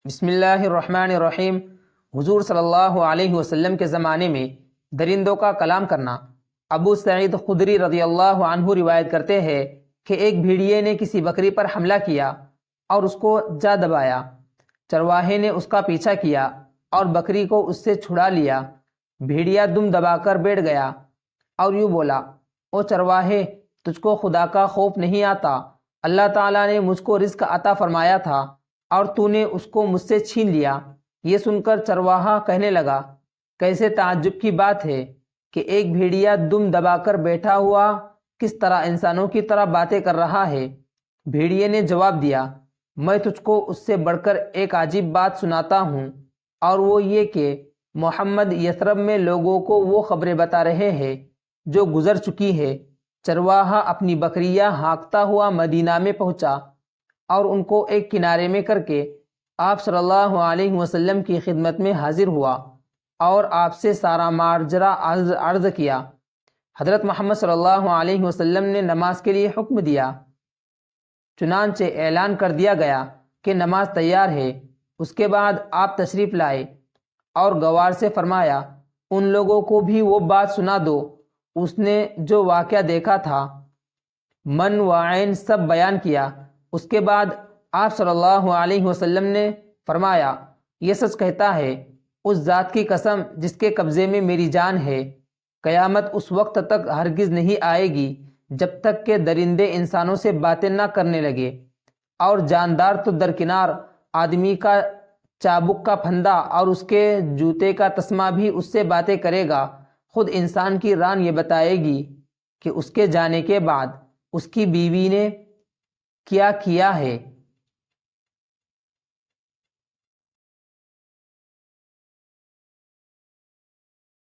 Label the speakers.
Speaker 1: بسم اللہ الرحمن الرحیم۔ حضور صلی اللہ علیہ وسلم کے زمانے میں درندوں کا کلام کرنا۔ ابو سعید خدری رضی اللہ عنہ روایت کرتے ہیں کہ ایک بھیڑیے نے کسی بکری پر حملہ کیا اور اس کو جا دبایا۔ چرواہے نے اس کا پیچھا کیا اور بکری کو اس سے چھڑا لیا۔ بھیڑیا دم دبا کر بیٹھ گیا اور یوں بولا: او چرواہے، تجھ کو خدا کا خوف نہیں آتا؟ اللہ تعالیٰ نے مجھ کو رزق عطا فرمایا تھا اور تو نے اس کو مجھ سے چھین لیا۔ یہ سن کر چرواہا کہنے لگا: کیسے تعجب کی بات ہے کہ ایک بھیڑیا دم دبا کر بیٹھا ہوا کس طرح انسانوں کی طرح باتیں کر رہا ہے۔ بھیڑیے نے جواب دیا: میں تجھ کو اس سے بڑھ کر ایک عجیب بات سناتا ہوں، اور وہ یہ کہ محمد یثرب میں لوگوں کو وہ خبریں بتا رہے ہیں جو گزر چکی ہے۔ چرواہا اپنی بکریاں ہانکتا ہوا مدینہ میں پہنچا اور ان کو ایک کنارے میں کر کے آپ صلی اللہ علیہ وسلم کی خدمت میں حاضر ہوا اور آپ سے سارا ماجرا عرض کیا۔ حضرت محمد صلی اللہ علیہ وسلم نے نماز کے لیے حکم دیا۔ چنانچہ اعلان کر دیا گیا کہ نماز تیار ہے۔ اس کے بعد آپ تشریف لائے اور گوار سے فرمایا: ان لوگوں کو بھی وہ بات سنا دو۔ اس نے جو واقعہ دیکھا تھا، من و عین سب بیان کیا۔ اس کے بعد آپ صلی اللہ علیہ وسلم نے فرمایا: یہ سچ کہتا ہے، اس ذات کی قسم جس کے قبضے میں میری جان ہے، قیامت اس وقت تک ہرگز نہیں آئے گی جب تک کہ درندے انسانوں سے باتیں نہ کرنے لگے، اور جاندار تو درکنار، آدمی کا چابک کا پھندا اور اس کے جوتے کا تسمہ بھی اس سے باتیں کرے گا۔ خود انسان کی ران یہ بتائے گی کہ اس کے جانے کے بعد اس کی بیوی نے کیا کیا ہے۔